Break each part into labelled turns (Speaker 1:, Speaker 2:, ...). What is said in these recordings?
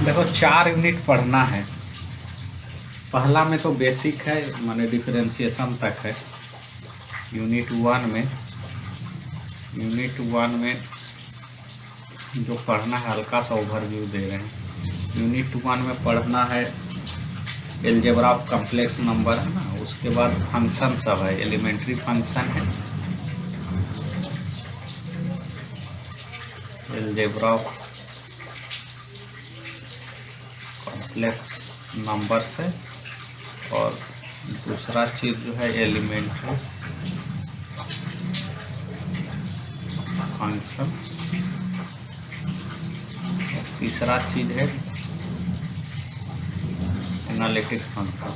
Speaker 1: देखो 4 यूनिट पढ़ना है। पहला में तो बेसिक है, माने डिफरेंशिएशन तक है। यूनिट 1 में जो पढ़ना है हल्का सा ओवरव्यू दे रहे हैं। यूनिट 1 में पढ़ना है एलजेब्रा ऑफ कॉम्प्लेक्स नंबर है ना, उसके बाद फंक्शन सब है, एलिमेंट्री फंक्शन है, एलजेब्रा ऑफ कॉम्प्लेक्स नंबर्स है, और दूसरा चीज़ जो है एलिमेंट्री फंक्शन, तीसरा चीज़ है एनालिटिक फंक्शन।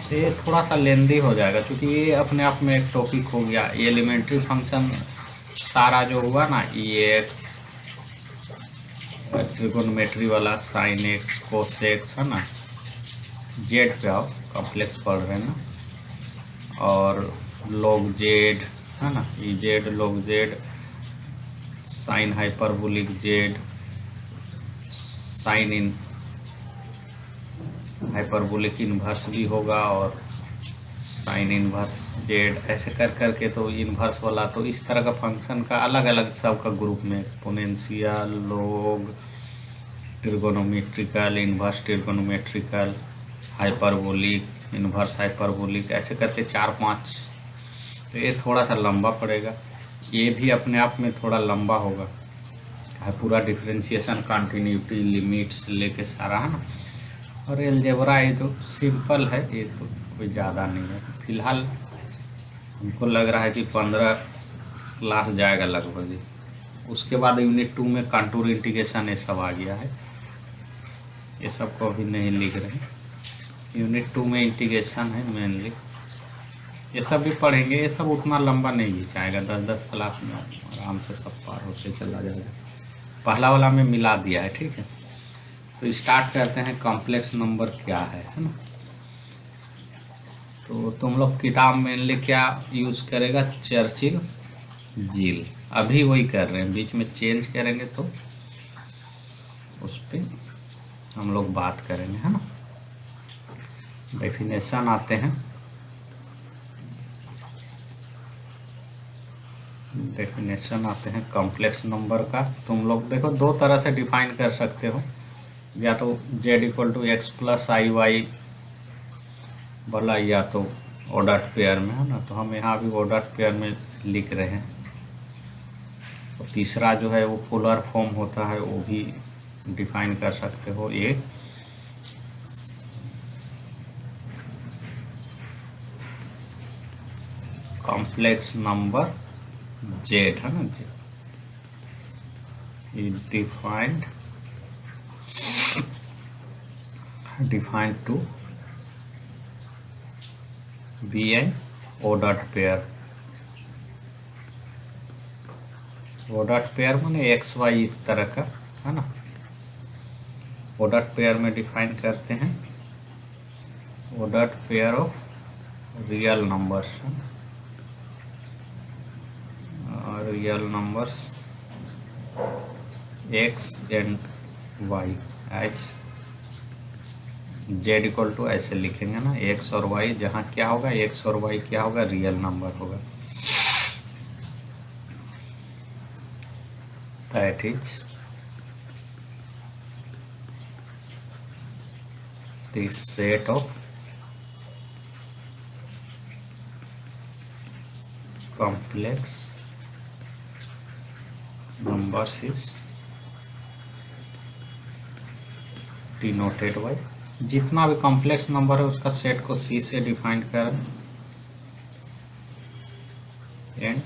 Speaker 1: तो ये थोड़ा सा लेंदी हो जाएगा क्योंकि ये अपने आप में एक टॉपिक हो गया। ये एलिमेंट्री फंक्शन सारा जो हुआ ना, एक्स ट्रिगोनोमेट्री वाला, साइन एक्स कोस एक्स है ना, जेड पे आओ, कॉम्प्लेक्स पढ़ रहे हैं ना, और लॉग जेड है ना, E Z log Z, sine hyperbolic Z, sine in hyperbolic inverse भी होगा, और साइन इन्वर्स जेड, ऐसे कर करके तो इन्वर्स वाला, तो इस तरह का फंक्शन का अलग अलग सब का ग्रुप में exponential, log, trigonometrical, inverse trigonometrical, hyperbolic, inverse hyperbolic, ऐसे करके 4-5। तो ये थोड़ा सा लंबा पड़ेगा, ये भी अपने आप में थोड़ा लंबा होगा, पूरा डिफरेंशिएशन, कंटिन्यूटी, लिमिट्स लेके सारा है ना। और एलजेब्रा ये तो सिंपल है, ये तो कोई ज़्यादा नहीं है। फिलहाल हमको लग रहा है कि 15 क्लास जाएगा लगभग ही। उसके बाद यूनिट 2 में कंटूर इंटीग्रेशन ये सब आ गया है, ये सब को अभी नहीं लिख रहे। यूनिट 2 में इंटीग्रेशन है मेनली, ये सब भी पढ़ेंगे। ये सब उतना लंबा नहीं खिंचाएगा, 10-10 क्लास में आराम से सब पार होते चला जाएगा। पहला वाला में मिला दिया है, ठीक है। तो स्टार्ट करते हैं, कॉम्प्लेक्स नंबर क्या है ना। तो तुम लोग किताब मेनली क्या यूज़ करेगा, चर्चिल जील, अभी वही कर रहे हैं, बीच में चेंज करेंगे तो उस पर हम लोग बात करेंगे है ना। डेफिनेशन आते हैं, कॉम्प्लेक्स नंबर का। तुम लोग देखो 2 तरह से डिफाइन कर सकते हो, या तो z = x + i y वाला, या तो ऑर्डर पेयर में है ना। तो हम यहाँ भी ऑर्डर पेयर में लिख रहे हैं। और तीसरा जो है वो पोलर फॉर्म होता है, वो भी डिफाइन कर सकते हो। ये कॉम्प्लेक्स नंबर z है ना, defined to be an ordered pair। Ordered pair माने एक्स वाई इस तरह का है ना। ऑर्डर्ड पेयर में डिफाइन करते हैं ordered pair of real numbers, real numbers X and Y, H Z equal to ऐसे लिखेंगे ना, एक्स और वाई, जहाँ क्या होगा, एक्स और वाई क्या होगा, रियल नंबर होगा। That is the set of complex numbers is denoted by, जितना भी कॉम्प्लेक्स नंबर है उसका सेट को सी से डिफाइन करें, एंड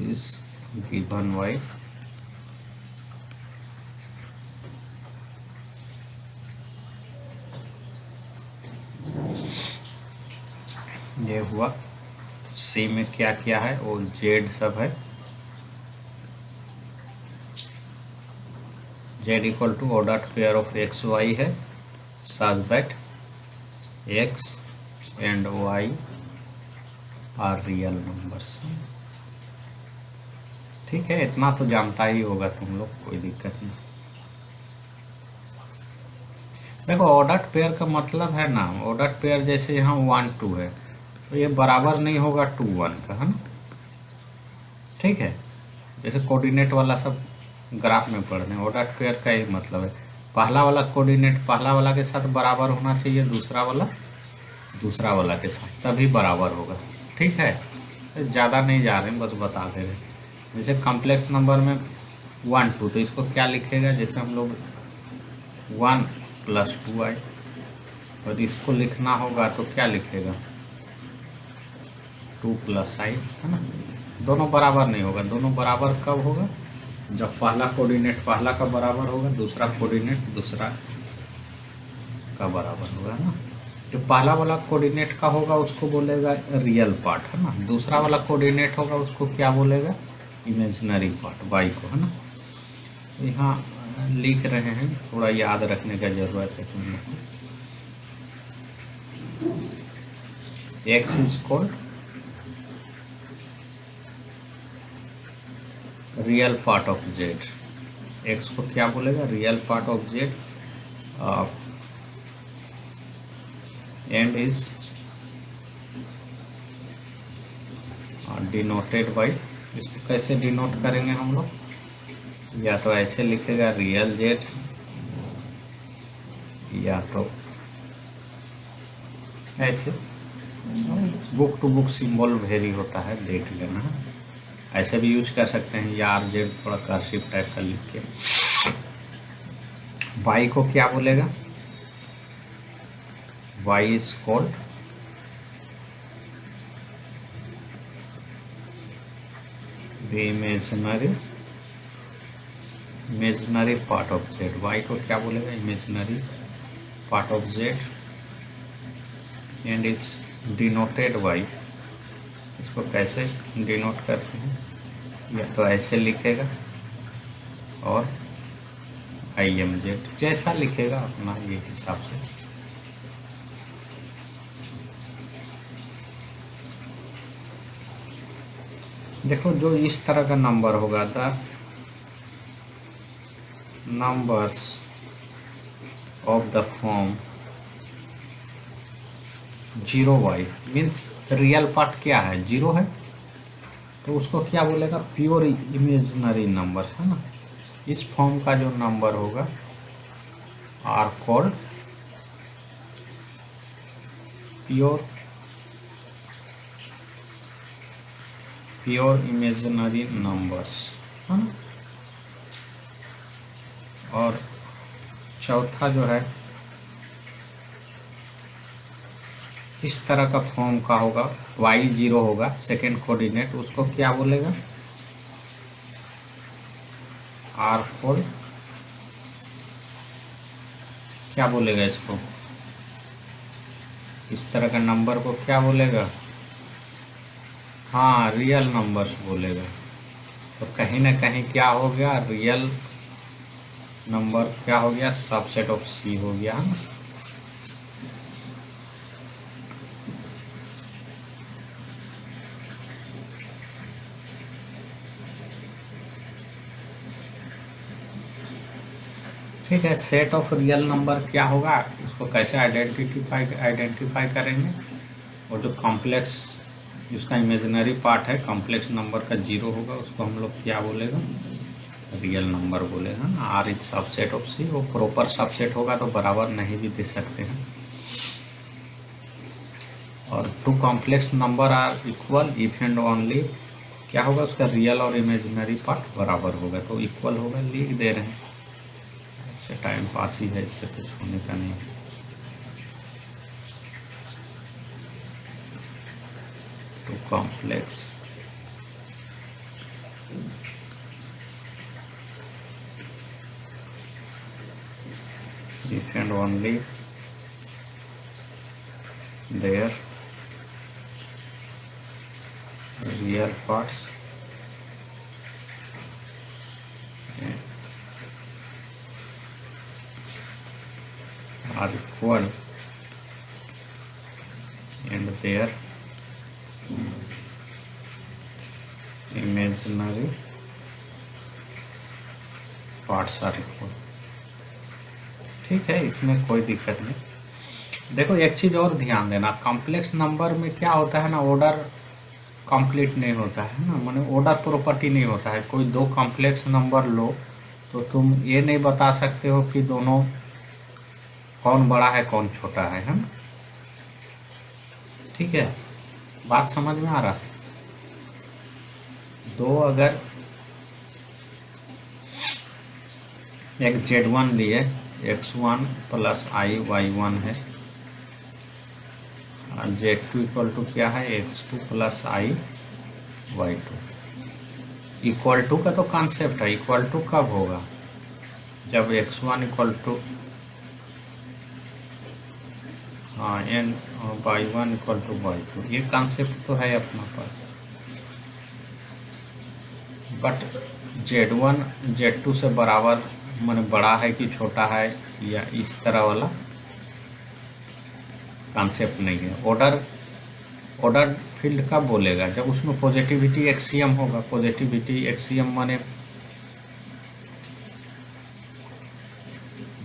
Speaker 1: इज गिवन बाय ये हुआ। सी में क्या क्या है, वो जेड सब है, Z equal to ordered pair of X Y है, such that X and Y are real numbers. ठीक है, इतना तो जानता ही होगा तुम लोग, कोई दिक्कत नहीं। देखो ऑर्डर्ड पेयर का मतलब है ना, ऑर्डर्ड पेयर जैसे यहाँ 1 2 है तो ये बराबर नहीं होगा 2 1 का, है ना। ठीक है, जैसे कोऑर्डिनेट वाला सब ग्राफ में पढ़ रहे हैं, ऑर्डर्ड पेयर का यही मतलब है, पहला वाला कोऑर्डिनेट पहला वाला के साथ बराबर होना चाहिए, दूसरा वाला दूसरा वाला के साथ, तभी बराबर होगा। ठीक है, ज़्यादा नहीं जा रहे हैं, बस बता दे रहे हैं। जैसे कॉम्प्लेक्स नंबर में 1 2 तो इसको क्या लिखेगा, जैसे हम लोग 1 + 2i, और इसको लिखना होगा तो क्या लिखेगा 2 + i, है ना। दोनों बराबर नहीं होगा, दोनों बराबर कब होगा, जब पहला कोऑर्डिनेट पहला का बराबर होगा, दूसरा कोऑर्डिनेट दूसरा का बराबर होगा, है ना। जो पहला वाला कोऑर्डिनेट का होगा उसको बोलेगा रियल पार्ट, है ना। दूसरा वाला कोऑर्डिनेट होगा उसको क्या बोलेगा, इमेजिनरी पार्ट, वाई को, है ना। तो यहाँ लिख रहे हैं, थोड़ा याद रखने का जरूरत है तुम लोग को। X is called real part of Z, x को क्या बोलेगा, real part of Z, and is denoted by, इसको कैसे डिनोट करेंगे हम लोग, या तो ऐसे लिखेगा रियल जेड, या तो ऐसे, book to book symbol vary होता है, देख लेना। ऐसे भी यूज कर सकते हैं, या आर जेड थोड़ा कर्सिव टाइप का लिख के। वाई को क्या बोलेगा, Y is called the imaginary part of Z, Y को क्या बोलेगा, imaginary part of Z, and is denoted by, इसको कैसे डिनोट करते हैं, या तो ऐसे लिखेगा और IMZ, जैसा लिखेगा अपना ये हिसाब से। देखो जो इस तरह का नंबर होगा, the numbers of the form 0y means real part क्या है, 0 है, तो उसको क्या बोलेगा, प्योर इमेजिनरी नंबर्स, है ना। इस फॉर्म का जो नंबर होगा are called pure imaginary numbers, है ना। और चौथा जो है इस तरह का फॉर्म का होगा, y 0 होगा, सेकेंड कोऑर्डिनेट, उसको क्या बोलेगा, आर कॉल्ड क्या बोलेगा, इसको इस तरह का नंबर को क्या बोलेगा, हाँ रियल नंबर्स बोलेगा। तो कहीं ना कहीं क्या हो गया, रियल नंबर क्या हो गया, सबसेट ऑफ सी हो गया, है ना। ठीक है, सेट ऑफ रियल नंबर क्या होगा, उसको कैसे आइडेंटिफाई करेंगे, और जो कॉम्प्लेक्स जिसका इमेजिनरी पार्ट है, कॉम्प्लेक्स नंबर का 0 होगा, उसको हम लोग क्या बोलेगा, रियल नंबर बोलेगा ना। आर इज सबसेट ऑफ सी, वो प्रॉपर सबसेट होगा तो बराबर नहीं भी दे सकते हैं। और two complex number are equal if and only क्या होगा, उसका रियल और इमेजिनरी पार्ट बराबर होगा, तो इक्वल होगा, लिख दे रहे हैं, इससे टाइम पास ही है, इससे कुछ होने का नहीं। Two complex if and only their real parts are equal and their imaginary parts are equal। ठीक है, इसमें कोई दिक्कत नहीं। देखो एक चीज़ और ध्यान देना, कॉम्प्लेक्स नंबर में क्या होता है ना, ऑर्डर कंप्लीट नहीं होता है ना, माने ऑर्डर प्रॉपर्टी नहीं होता है। कोई दो कॉम्प्लेक्स नंबर लो तो तुम ये नहीं बता सकते हो कि दोनों कौन बड़ा है कौन छोटा है ना। ठीक है, बात समझ में आ रहा है। दो अगर एक Z1 लिए, X1 प्लस I Y1 है, Z2 इक्वल टू क्या है, X2 plus I Y2। Equal to का तो कॉन्सेप्ट है, इक्वल टू कब होगा, जब X1 equal to N Y1 equal to Y2, ये कॉन्सेप्ट तो है अपना पास। बट Z1 Z2 से बराबर माने बड़ा है कि छोटा है, या इस तरह वाला कॉन्सेप्ट नहीं है। ऑर्डर फील्ड कब बोलेगा, जब उसमें पॉजिटिविटी एक्सियम होगा। पॉजिटिविटी एक्सियम माने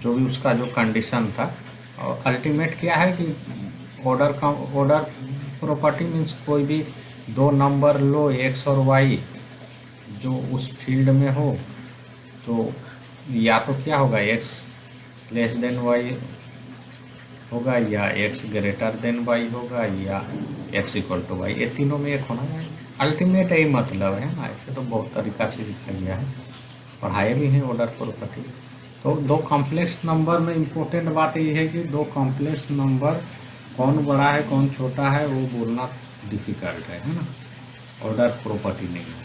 Speaker 1: जो भी उसका जो कंडीशन था। और अल्टीमेट क्या है कि ऑर्डर प्रॉपर्टी मीन्स कोई भी दो नंबर लो एक्स और वाई जो उस फील्ड में हो, तो या तो क्या होगा, एक्स लेस देन वाई होगा, या एक्स ग्रेटर देन वाई होगा, या एक्स इक्वल टू वाई। ये तीनों में एक होना है। अल्टीमेट यही मतलब है ना। ऐसे तो बहुत तरीका से लिखा गया है, पढ़ाए भी हैं ऑर्डर प्रॉपर्टी। तो दो कॉम्प्लेक्स नंबर में इम्पोर्टेंट बात ये है कि दो कॉम्प्लेक्स नंबर कौन बड़ा है कौन छोटा है वो बोलना डिफिकल्ट है ना, ऑर्डर प्रॉपर्टी नहीं है।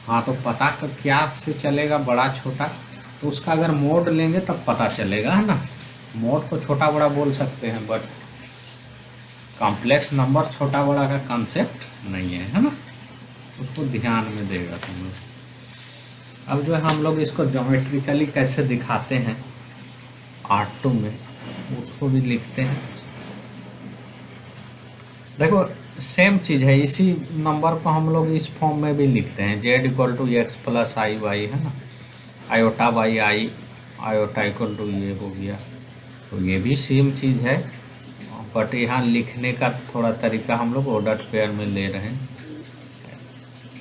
Speaker 1: हाँ, तो पता कर क्या से चलेगा बड़ा छोटा, तो उसका अगर मोड लेंगे तब पता चलेगा, है ना। मोड को छोटा बड़ा बोल सकते हैं, बट कॉम्प्लेक्स नंबर छोटा बड़ा का कंसेप्ट नहीं है ना। उसको ध्यान में देगा तुम लोग। अब जो है हम लोग इसको ज्योमेट्रिकली कैसे दिखाते हैं R2 में, उसको भी लिखते हैं। देखो सेम चीज़ है, इसी नंबर को हम लोग इस फॉर्म में भी लिखते हैं, Z equal to X plus I Y, है ना। Iota by I, iota equal to ये हो गया। तो ये भी सेम चीज़ है, बट यहाँ लिखने का थोड़ा तरीका हम लोग ऑर्डर पेयर में ले रहे हैं।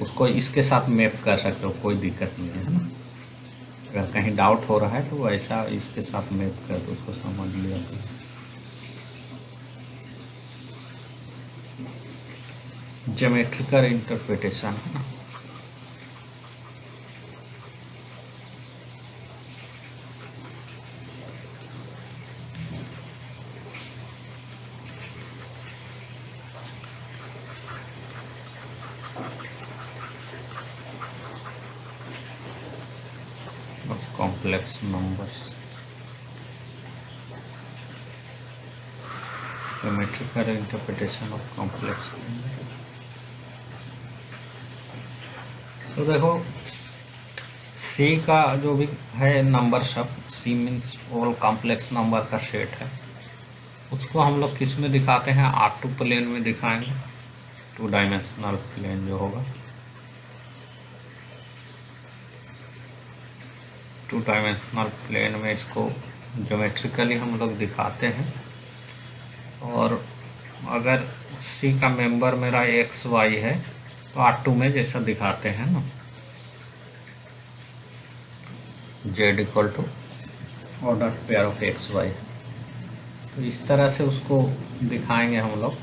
Speaker 1: उसको इसके साथ मैप कर सकते हो, कोई दिक्कत नहीं है ना। अगर कहीं डाउट हो रहा है तो ऐसा इसके साथ मैप कर दो, उसको समझ लिया तो। ज्योमेट्रिकल इंटरप्रिटेशन है ना। Complex numbers, geometrical interpretation of complex. तो देखो C का जो भी है नंबर सब, C means all complex number का सेट है। उसको हम लोग किस में दिखाते हैं, R2 प्लेन में दिखाएंगे, 2 डायमेंशनल प्लेन जो होगा। 2 डायमेंशनल प्लेन में इसको ज्योमेट्रिकली हम लोग दिखाते हैं। और अगर C का मेंबर मेरा एक्स वाई है तो R2 में जैसा दिखाते हैं ना, Z equal to order pair of X Y, तो इस तरह से उसको दिखाएंगे हम लोग।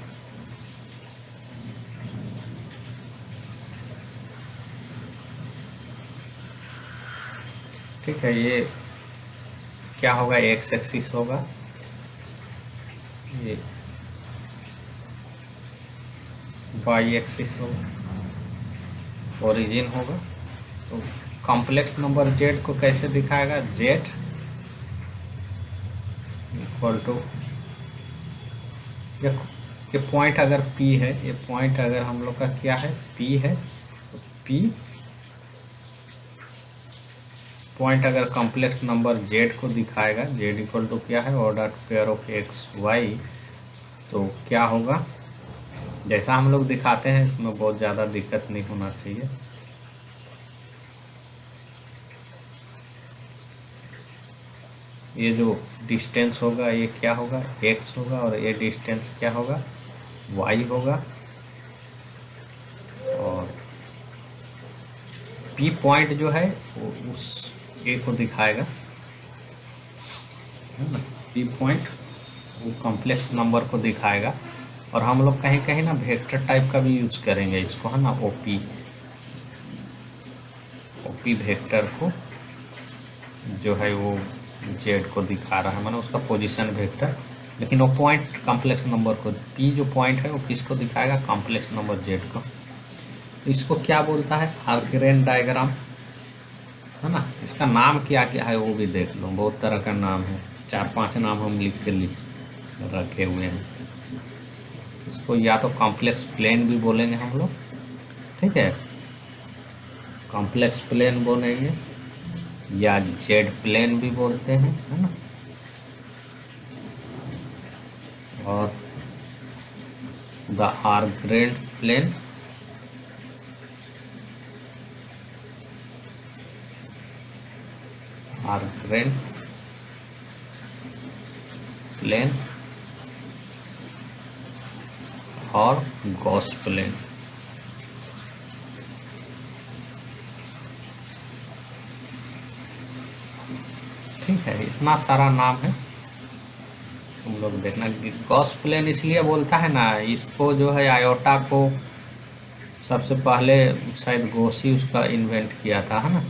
Speaker 1: ठीक है, ये क्या होगा, एक्स एक्सिस होगा, ये वाई एक्सिस होगा, ओरिजिन होगा। तो कॉम्प्लेक्स नंबर Z को कैसे दिखाएगा, Z इक्वल टू ये पॉइंट अगर P है, ये पॉइंट अगर हम लोग का क्या है, P है, तो P पॉइंट अगर कॉम्प्लेक्स नंबर Z को दिखाएगा, Z इक्वल टू क्या है, order pair of X Y, तो क्या होगा जैसा हम लोग दिखाते हैं। इसमें बहुत ज़्यादा दिक्कत नहीं होना चाहिए। ये जो डिस्टेंस होगा ये क्या होगा, x होगा, और ये डिस्टेंस क्या होगा, y होगा। और P पॉइंट जो है वो उस a को दिखाएगा, है ना। P पॉइंट वो कॉम्प्लेक्स नंबर को दिखाएगा। और हम लोग कहीं कहीं ना वेक्टर टाइप का भी यूज करेंगे इसको, है ना। ओपी वेक्टर को जो है वो जेड को दिखा रहा है, माना उसका पोजीशन वेक्टर। लेकिन वो पॉइंट कॉम्प्लेक्स नंबर को, पी जो पॉइंट है वो किसको दिखाएगा, कॉम्प्लेक्स नंबर जेड को। तो इसको क्या बोलता है, आर्करेन डायग्राम, है ना। इसका नाम क्या क्या है वो भी देख लो, बहुत तरह का नाम है, 4-5 नाम हम लिख रखे हुए हैं। इसको या तो कॉम्प्लेक्स प्लेन भी बोलेंगे हम लोग, ठीक है, कॉम्प्लेक्स प्लेन बोलेंगे, या जेड प्लेन भी बोलते हैं, है ना। और द आर्करेन प्लेन, आर्करेन प्लेन और गॉस प्लेन। ठीक है, इतना सारा नाम है, तुम लोग देखना। गॉस प्लेन इसलिए बोलता है ना, इसको जो है आयोटा को सबसे पहले शायद गॉसी उसका इन्वेंट किया था, है ना,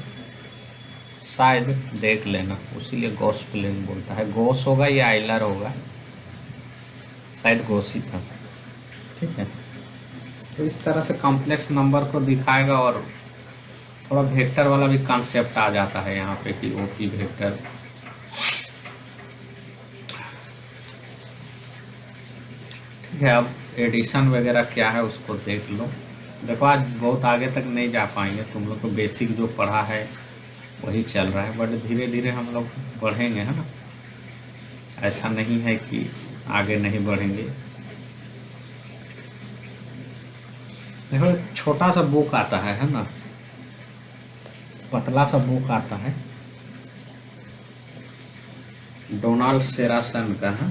Speaker 1: शायद, देख लेना, उसीलिए गॉस प्लेन बोलता है। गॉस होगा या आइलर होगा, शायद गॉसी था, ठीक है। तो इस तरह से कॉम्प्लेक्स नंबर को दिखाएगा। और थोड़ा वेक्टर वाला भी कॉन्सेप्ट आ जाता है यहाँ पे कि ओपी वेक्टर। ठीक है, अब एडिशन वगैरह क्या है उसको देख लो। देखो आज बहुत आगे तक नहीं जा पाएंगे, तुम लोग को बेसिक जो पढ़ा है वही चल रहा है, बट धीरे धीरे हम लोग बढ़ेंगे, है ना। ऐसा नहीं है कि आगे नहीं बढ़ेंगे। देखो छोटा सा बुक आता है ना, पतला सा बुक आता है, डोनाल्ड सेरासन का है,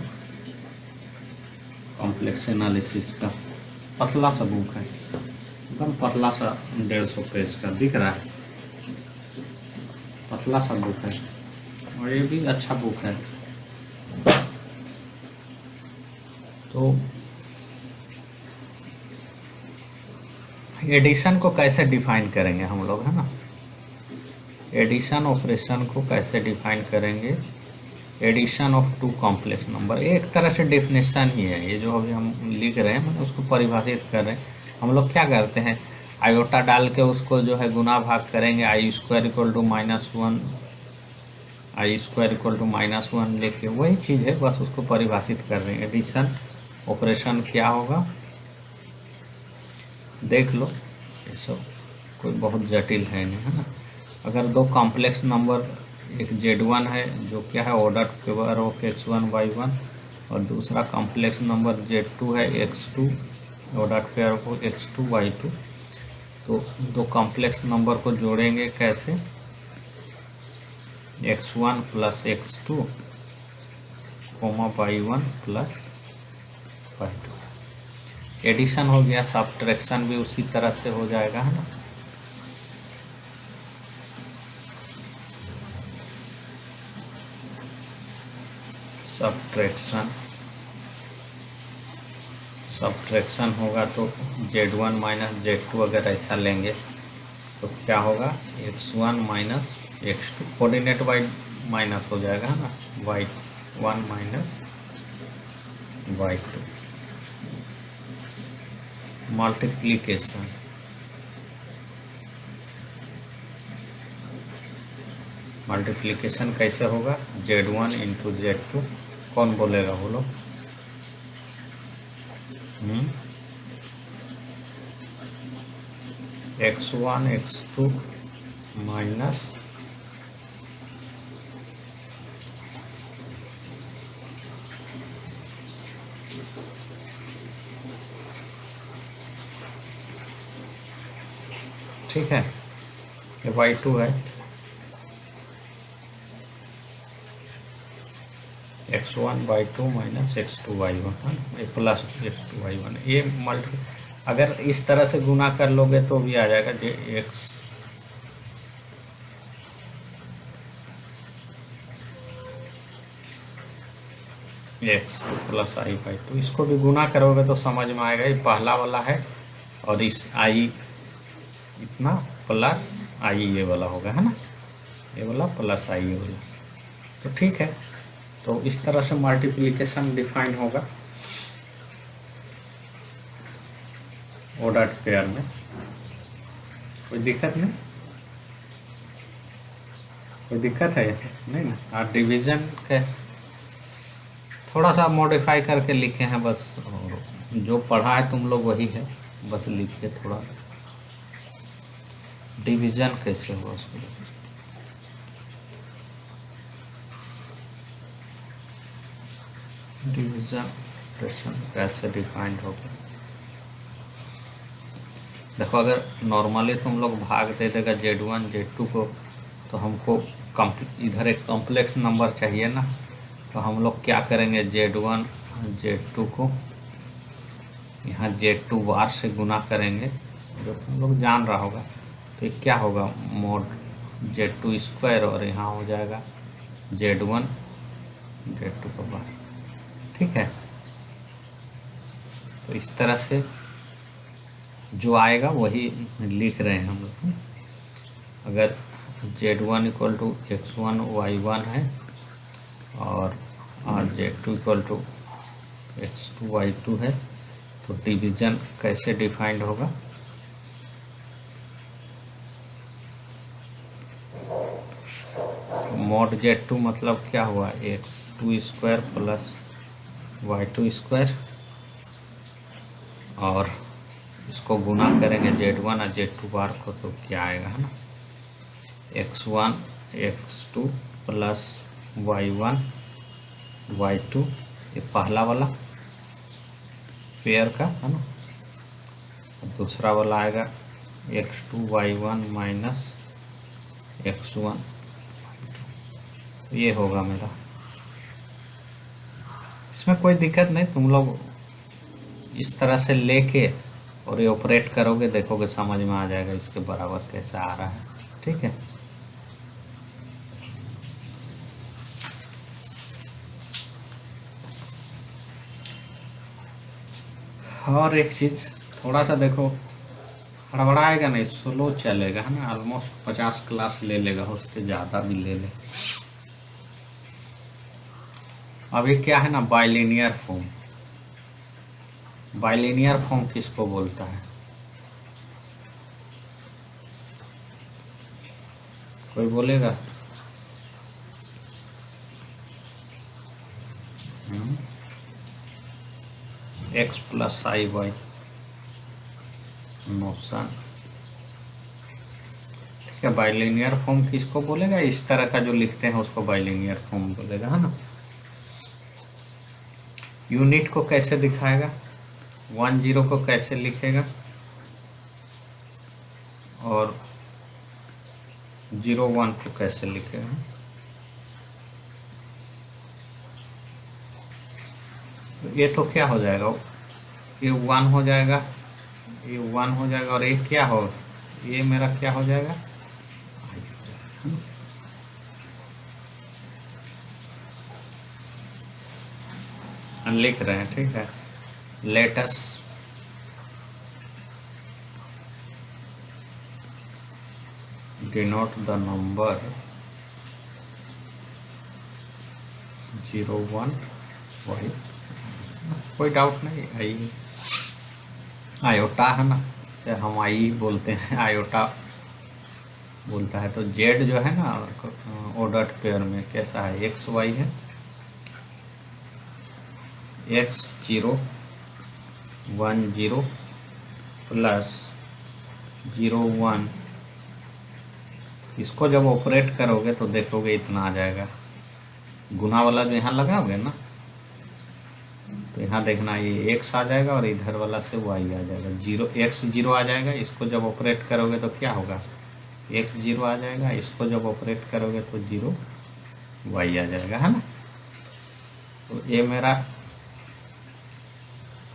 Speaker 1: कॉम्प्लेक्स एनालिसिस का, पतला सा बुक है, एकदम पतला सा, 150 पेज का दिख रहा है, पतला सा बुक है, और ये भी अच्छा बुक है। तो एडिशन को कैसे डिफाइन करेंगे हम लोग, है ना, एडिशन ऑपरेशन को कैसे डिफाइन करेंगे, addition of two complex number, एक तरह से डेफिनेशन ही है ये जो अभी हम लिख रहे हैं, मतलब उसको परिभाषित कर रहे हैं। हम लोग क्या करते हैं, आयोटा डाल के उसको जो है गुना भाग करेंगे, I square equal to -1, I square equal to -1 लेके, वही चीज़ है, बस उसको परिभाषित कर रहे हैं। एडिशन ऑपरेशन क्या होगा देख लो, ये सब कोई बहुत जटिल है नहीं, है ना। अगर दो कॉम्प्लेक्स नंबर, एक Z1 है जो क्या है order pair of x1 y1, और दूसरा कॉम्प्लेक्स नंबर Z2 है x2 order pair of x2 y2, तो दो कॉम्प्लेक्स नंबर को जोड़ेंगे कैसे, x1 plus x2 y1 plus y2, addition हो गया। सब्ट्रैक्शन भी उसी तरह से हो जाएगा, है ना। सब्ट्रैक्शन होगा तो Z1 माइनस Z2 अगर ऐसा लेंगे तो क्या होगा, x1 minus x2, coordinate Y minus हो जाएगा, है ना, y1 minus y2, multiplication, multiplication कैसे होगा, Z1 इंटू Z2, कौन बोलेगा बोलो, x1 x2 माइनस ठीक है, ये y2 है, x1/2 माइनस x2/1 है ये प्लस x2/1 ये मल्टी अगर इस तरह से गुना कर लोगे तो भी आ जाएगा जे x प्लस i/2 इसको भी गुना करोगे तो समझ में आएगा। ये पहला वाला है और इस i इतना प्लस i ये वाला होगा है ना, ये वाला प्लस i ये वाला। तो ठीक है, तो इस तरह से मल्टीप्लिकेशन डिफाइन होगा ऑर्डर्ड पेयर में। कोई दिक्कत नहीं, कोई दिक्कत है नहीं ना। और डिवीजन के थोड़ा सा मॉडिफाई करके लिखे हैं बस, और जो पढ़ा है तुम लोग वही है, बस लिख के थोड़ा डिवीजन कैसे हुआ उसको। डिवीजन कैसे डिफाइंड होगा देखो, अगर नॉर्मली तुम लोग भाग दे देगा Z1 Z2 को, तो हमको इधर एक कॉम्प्लेक्स नंबर चाहिए ना, तो हम लोग क्या करेंगे Z1 Z2 को यहाँ Z2 बार से गुना करेंगे, जो तुम लोग जान रहा होगा। तो ये क्या होगा मोड Z2 स्क्वायर और यहाँ हो जाएगा Z1 Z2 का बार, ठीक है। तो इस तरह से जो आएगा वही लिख रहे हैं हम लोग। अगर Z1 equal to x1 y1 है और Z2 equal to x2 y2 है, तो डिवीजन कैसे डिफाइंड होगा। मॉड Z2 मतलब क्या हुआ x2 square plus y2 square, और इसको गुना करेंगे Z1 और Z2 बार को, तो क्या आएगा है ना x1 x2 plus y1 y2, ये पहला वाला पेयर का है ना। दूसरा वाला आएगा x2 y1 माइनस x1, ये होगा मेरा। इसमें कोई दिक्कत नहीं, तुम लोग इस तरह से लेके और ये ऑपरेट करोगे, देखोगे समझ में आ जाएगा इसके बराबर कैसे आ रहा है, ठीक है। और एक चीज़ थोड़ा सा देखो, हड़बड़ाएगा नहीं, स्लो चलेगा है ना। ऑलमोस्ट 50 क्लास ले लेगा, उससे ज़्यादा भी ले ले। अभी क्या है ना बाइलिनियर फॉर्म, बाइलिनियर फॉर्म किसको बोलता है, कोई बोलेगा। x plus I Y notion, ठीक है। बाइलिनियर फॉर्म किसको बोलेगा, इस तरह का जो लिखते हैं उसको बाइलिनियर फॉर्म बोलेगा है ना। यूनिट को कैसे दिखाएगा, 1 0 को कैसे लिखेगा और 0 1 को कैसे लिखेगा। ये तो क्या हो जाएगा, ये 1 हो जाएगा, ये 1 हो जाएगा, और ये क्या हो, ये मेरा क्या हो जाएगा, लिख रहे हैं, ठीक है। Let us denote the number 0 1, वही कोई डाउट नहीं। आई आयोटा है ना, से हम आई बोलते हैं, आयोटा बोलता है। तो जेड जो है ना ऑर्डर्ड पेयर में कैसा है, एक्स वाई है, x 0 1 0 प्लस 0 1, इसको जब ऑपरेट करोगे तो देखोगे इतना आ जाएगा। गुना वाला जो यहाँ लगाओगे ना, तो यहाँ देखना ये x आ जाएगा और इधर वाला से y आ जाएगा, 0 x 0 आ जाएगा। इसको जब ऑपरेट करोगे तो क्या होगा, x 0 आ जाएगा, इसको जब ऑपरेट करोगे तो 0 y आ जाएगा है ना। तो ये मेरा,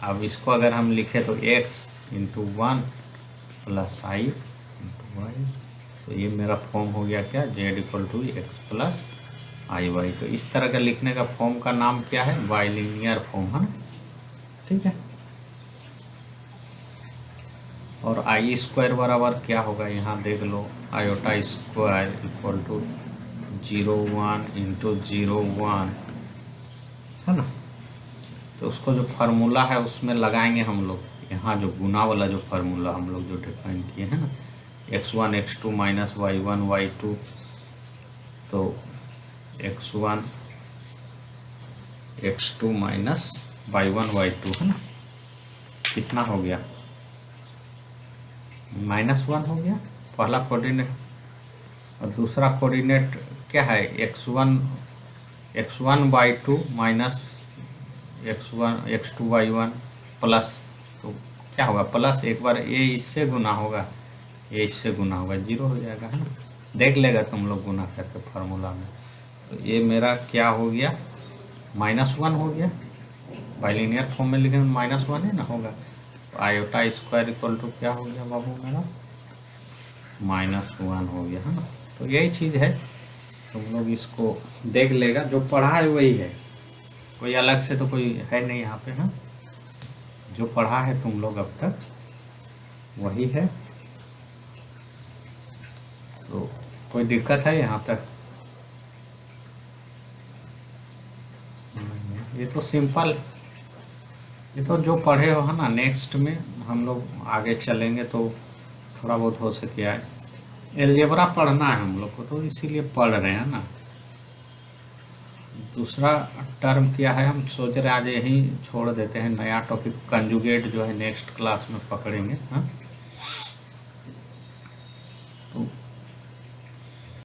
Speaker 1: अब इसको अगर हम लिखे तो x into 1 plus I into Y, तो ये मेरा फॉर्म हो गया क्या, z equal to X plus I Y. तो इस तरह का लिखने का फॉर्म का नाम क्या है, बाइलिनियर फॉर्म है ना, ठीक है। और आई स्क्वायर बराबर क्या होगा, यहाँ देख लो, iota square equal to 0 1 into 0 1 है ना। तो उसको जो फार्मूला है उसमें लगाएंगे हम लोग, यहाँ जो गुना वाला जो फार्मूला हम लोग जो डिफाइन किए हैं ना, x1 x2 minus y1 y2, तो x1 x2 minus y1 y2 है ना, कितना हो गया, -1 हो गया पहला कोऑर्डिनेट। और दूसरा कोऑर्डिनेट क्या है, x1 y2 minus x2 y1 plus, तो क्या होगा प्लस, एक बार ये इससे गुना होगा, ये इससे गुना होगा, 0 हो जाएगा है ना, देख लेगा तुम लोग गुना करके फार्मूला में। तो ये मेरा क्या हो गया, -1 हो गया, बाइलिनियर फॉर्म में लिखे -1 है ना होगा। तो आयोटा स्क्वायर इक्वल टू क्या हो गया बाबू मेरा, -1 हो गया है ना। तो यही चीज़ है, तुम लोग इसको देख लेगा, जो पढ़ा है वही है, कोई अलग से तो कोई है नहीं यहाँ पे ना, जो पढ़ा है तुम लोग अब तक वही है। तो कोई दिक्कत है यहाँ तक, ये तो सिंपल, ये तो जो पढ़े हो है ना, नेक्स्ट में हम लोग आगे चलेंगे तो थोड़ा बहुत हो सके है, एलजेब्रा पढ़ना है हम लोग को, तो इसीलिए पढ़ रहे हैं ना। दूसरा टर्म क्या है, हम सोच रहे हैं आज यहीं छोड़ देते हैं, नया टॉपिक कंजुगेट जो है नेक्स्ट क्लास में पकड़ेंगे, हाँ।